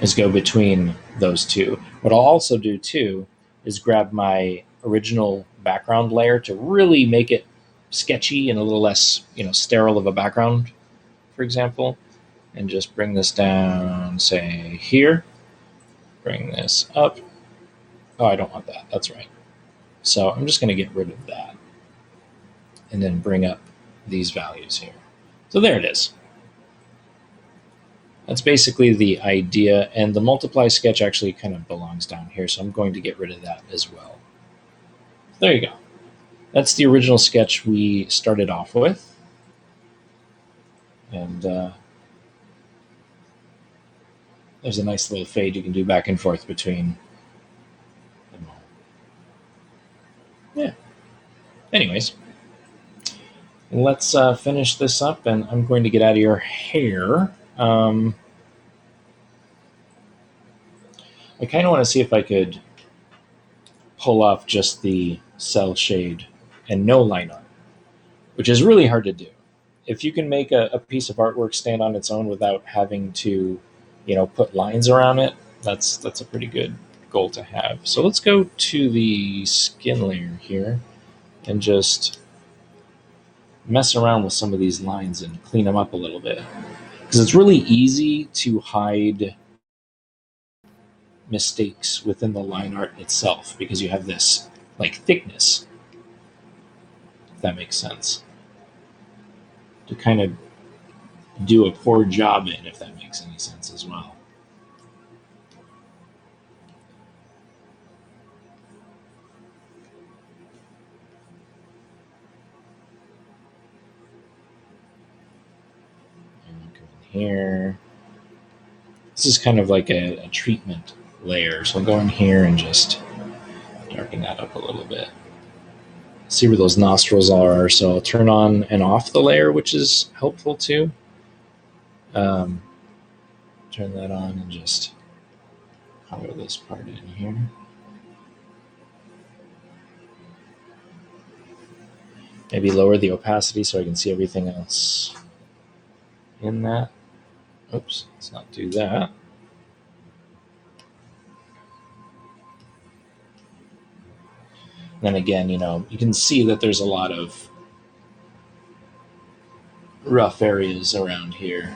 [SPEAKER 1] is go between those two. What I'll also do too is grab my original background layer to really make it sketchy and a little less, sterile of a background, for example, and just bring this down, say here, bring this up. Oh, I don't want that. That's right. So I'm just going to get rid of that and then bring up these values here. So there it is. That's basically the idea, and the multiply sketch actually kind of belongs down here, so I'm going to get rid of that as well. There you go. That's the original sketch we started off with. And there's a nice little fade you can do back and forth between them all. Yeah. Anyways, let's finish this up, and I'm going to get out of your hair. I kind of want to see if I could pull off just the cell shade and no line art, which is really hard to do. If you can make a piece of artwork stand on its own without having to, put lines around it, that's a pretty good goal to have. So let's go to the skin layer here and just mess around with some of these lines and clean them up a little bit. Because it's really easy to hide mistakes within the line art itself because you have this like thickness, if that makes sense, to kind of do a poor job in, if that makes any sense as well. And come in here. This is kind of like a treatment layer, so I'll go in here and just darken that up a little bit. See where those nostrils are, so I'll turn on and off the layer, which is helpful too. Turn that on and just color this part in here. Maybe lower the opacity so I can see everything else in that. Oops, let's not do that. Then again, you can see that there's a lot of rough areas around here.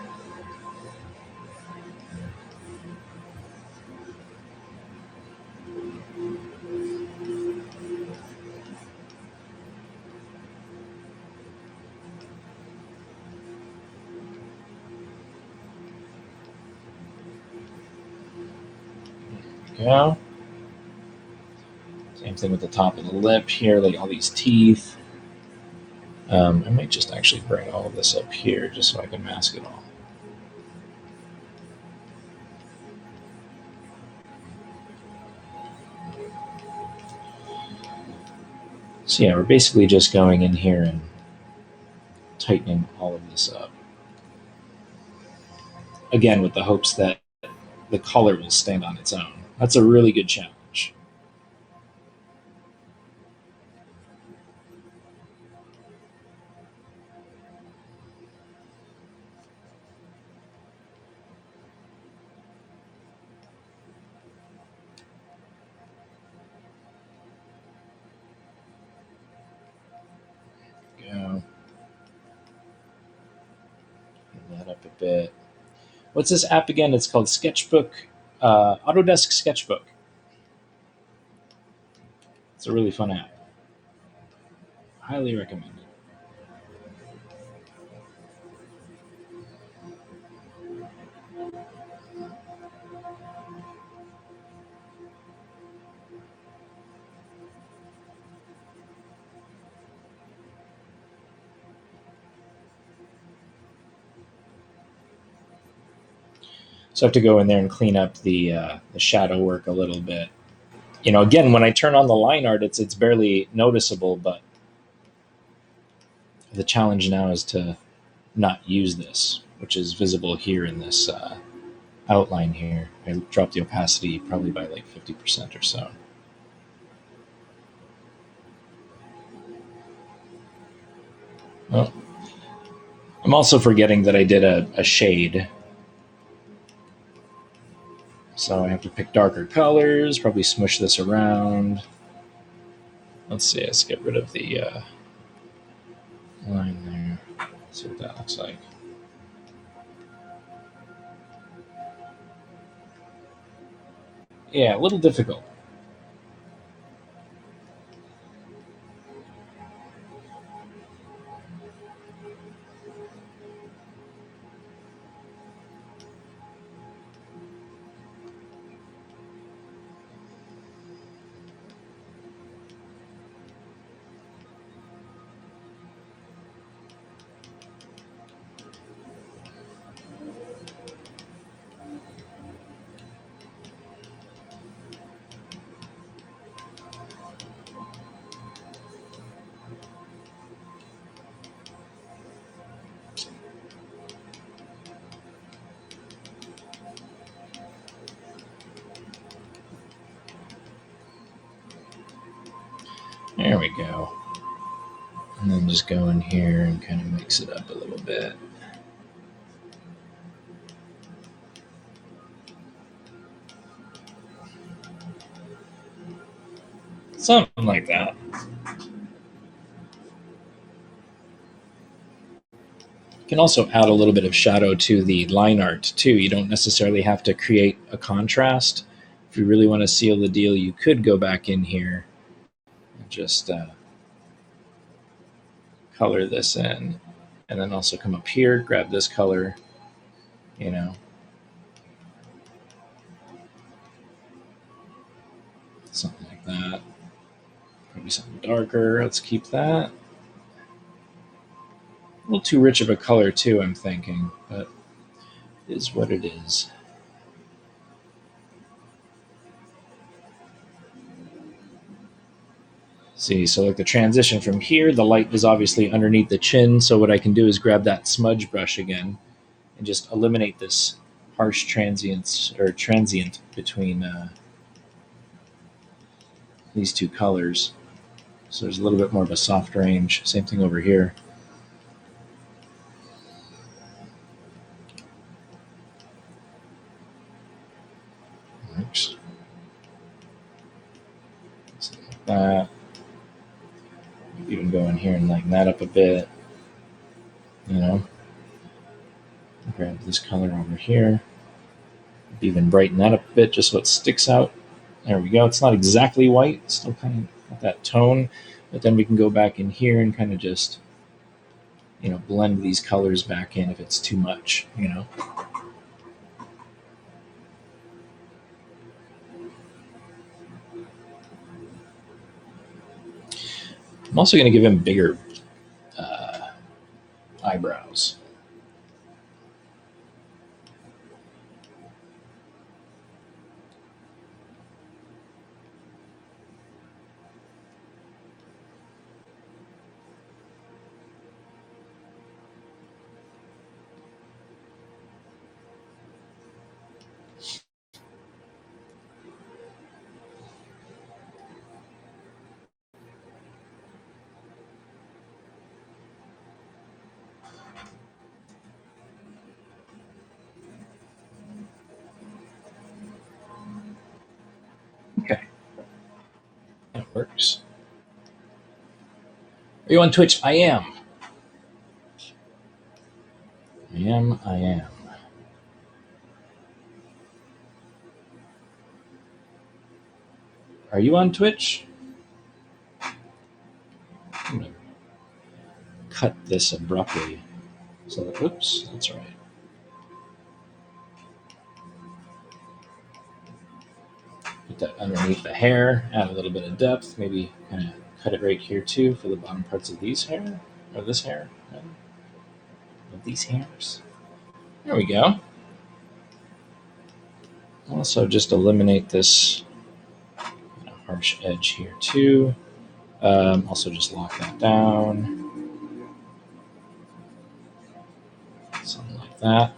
[SPEAKER 1] Go. Same thing with the top of the lip here, like all these teeth. I might just actually bring all of this up here just so I can mask it all. So yeah, we're basically just going in here and tightening all of this up. Again, with the hopes that the color will stand on its own. That's a really good challenge. Go. Clean that up a bit. What's this app again? It's called Sketchbook, Autodesk Sketchbook. It's a really fun app. Highly recommend it. So I have to go in there and clean up the shadow work a little bit. You know, again, when I turn on the line art, it's barely noticeable, but the challenge now is to not use this, which is visible here in this outline here. I dropped the opacity probably by like 50% or so. Well, I'm also forgetting that I did a shade. So I have to pick darker colors, probably smush this around. Let's see, let's get rid of the line there. Let's see what that looks like. Yeah, a little difficult. There we go. And then just go in here and kind of mix it up a little bit. Something like that. You can also add a little bit of shadow to the line art too. You don't necessarily have to create a contrast. If you really want to seal the deal, you could go back in here and just color this in. And then also come up here, grab this color, you know, something like that. Probably something darker. Let's keep that. A little too rich of a color too, I'm thinking, but it is what it is. See, so like the transition from here, the light is obviously underneath the chin. So what I can do is grab that smudge brush again and just eliminate this harsh transient between these two colors. So there's a little bit more of a soft range. Same thing over here. Oops. Something like that. Even go in here and lighten that up a bit. You know, grab this color over here. Even brighten that up a bit just so it sticks out. There we go. It's not exactly white, it's still kind of got that tone, but then we can go back in here and kind of just, you know, blend these colors back in if it's too much, you know. I'm also going to give him bigger uh, eyebrows. works. Are you on Twitch? I am. I am. Are you on Twitch? I'm going to cut this abruptly. So, oops, that's right. Put that underneath the hair, add a little bit of depth, maybe kind of cut it right here too for the bottom parts of these hair, or this hair, of these hairs. There we go. Also, just eliminate this harsh edge here too. Also, just lock that down. Something like that.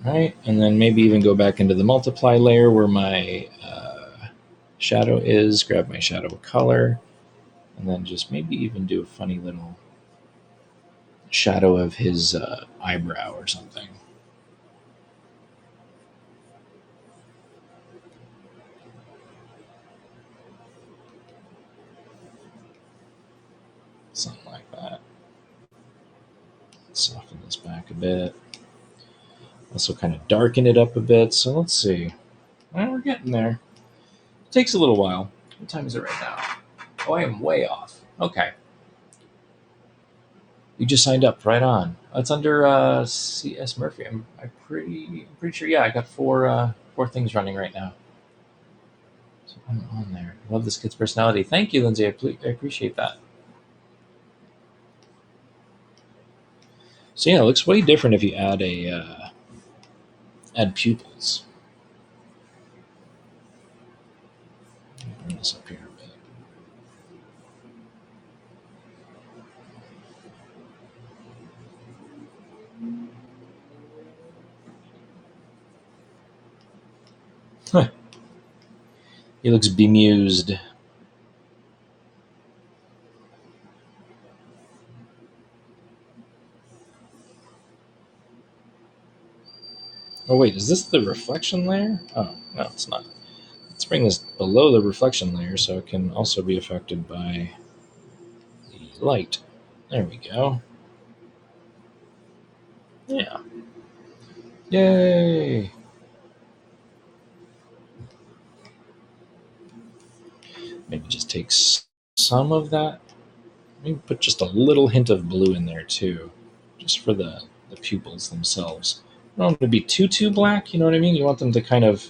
[SPEAKER 1] All right, and then maybe even go back into the multiply layer where my shadow is, grab my shadow color, and then just maybe even do a funny little shadow of his eyebrow or something. Something like that. Soften this back a bit. Also kind of darken it up a bit. So let's see. Well, we're getting there. It takes a little while. What time is it right now? Oh, I am way off. Okay. You just signed up. Right on. It's under CS Murphy. I'm pretty sure. Yeah, I got four things running right now. So I'm on there. Love this kid's personality. Thank you, Lindsay. I appreciate that. So yeah, it looks way different if you add add pupils. Bring this up here a bit. Huh. He looks bemused. Oh wait, is this the reflection layer? Oh, no, it's not. Let's bring this below the reflection layer so it can also be affected by the light. There we go. Yeah. Yay! Maybe just take some of that. Maybe put just a little hint of blue in there too, just for the pupils themselves. You don't want them to be too black, you know what I mean? You want them to kind of,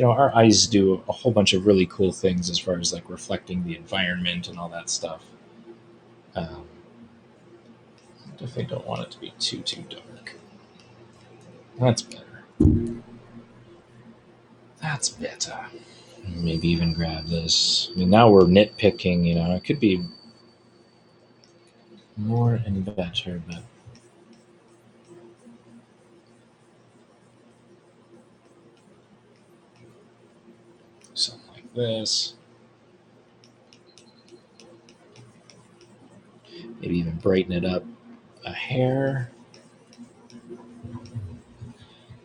[SPEAKER 1] our eyes do a whole bunch of really cool things as far as like reflecting the environment and all that stuff. Definitely don't want it to be too dark. That's better. That's better. Maybe even grab this. I mean, now we're nitpicking, it could be more and better, but something like this. Maybe even brighten it up a hair.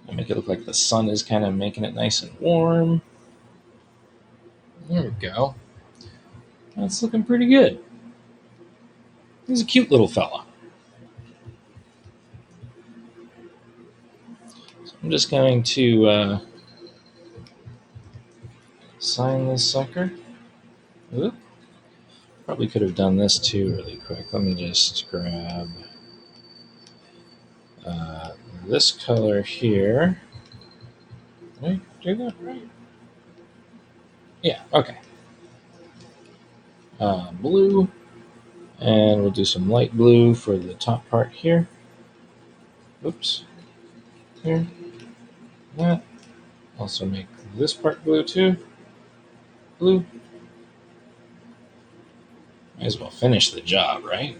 [SPEAKER 1] And make it look like the sun is kind of making it nice and warm. There we go. That's looking pretty good. He's a cute little fella. So I'm just going to sign this sucker. Oop. Probably could have done this too really quick. Let me just grab this color here. Did I do that right? Yeah, okay. Blue. And we'll do some light blue for the top part here. Oops. Here. That. Also make this part blue too. Blue. Might as well finish the job, right?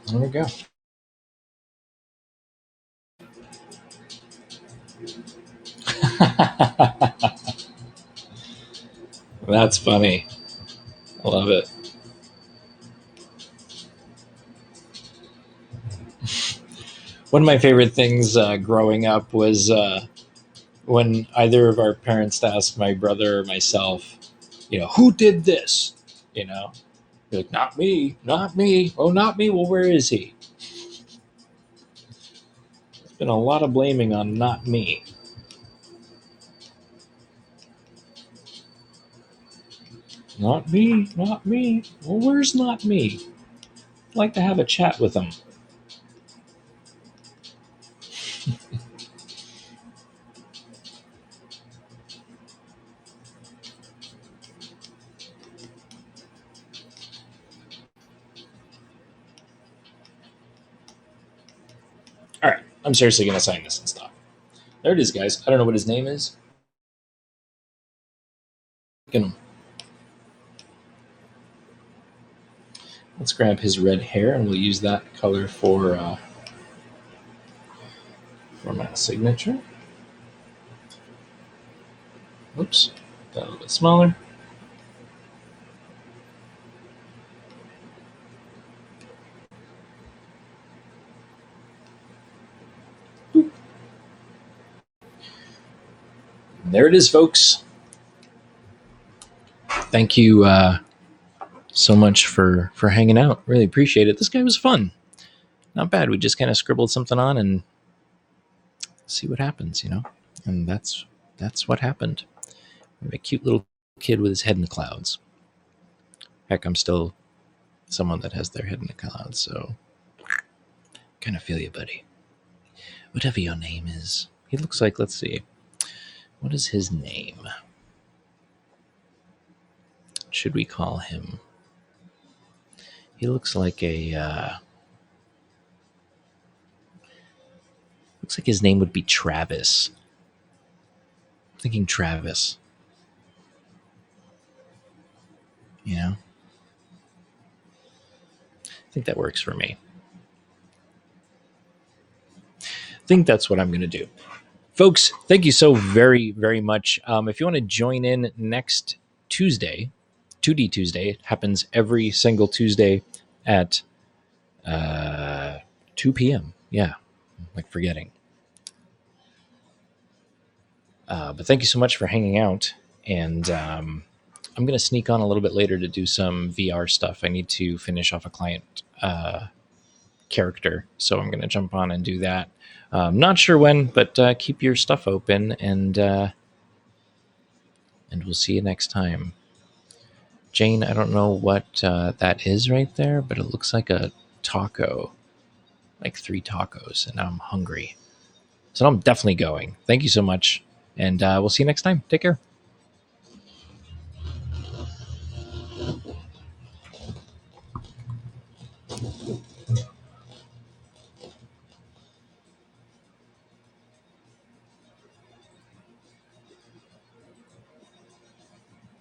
[SPEAKER 1] There we go. That's funny. I love it. One of my favorite things growing up was when either of our parents asked my brother or myself, who did this? You know, You're like, not me, not me. Oh, not me. Well, where is he? There's been a lot of blaming on not me. Not me, not me. Well, where's not me? I'd like to have a chat with him. All right, I'm seriously going to sign this and stop. There it is, guys. I don't know what his name is. Let's grab his red hair, and we'll use that color for my signature. Oops, got a little bit smaller. Boop. And there it is, folks. Thank you so much for hanging out. Really appreciate it. This guy was fun. Not bad. We just kind of scribbled something on and see what happens, And that's what happened. We have a cute little kid with his head in the clouds. Heck, I'm still someone that has their head in the clouds, so kind of feel you, buddy. Whatever your name is. He looks like, let's see. What is his name? Should we call him? He looks like looks like his name would be Travis. I'm thinking Travis. I think that works for me. I think that's what I'm going to do. Folks, thank you so very, very much. If you want to join in next Tuesday, 2D Tuesday, it happens every single Tuesday at 2 p.m. Yeah, I'm like forgetting. But thank you so much for hanging out. And I'm going to sneak on a little bit later to do some VR stuff. I need to finish off a client character. So I'm going to jump on and do that. Not sure when, but keep your stuff open, and we'll see you next time. Jane, I don't know what that is right there, but it looks like a taco, like 3 tacos, and now I'm hungry. So I'm definitely going. Thank you so much, and we'll see you next time. Take care.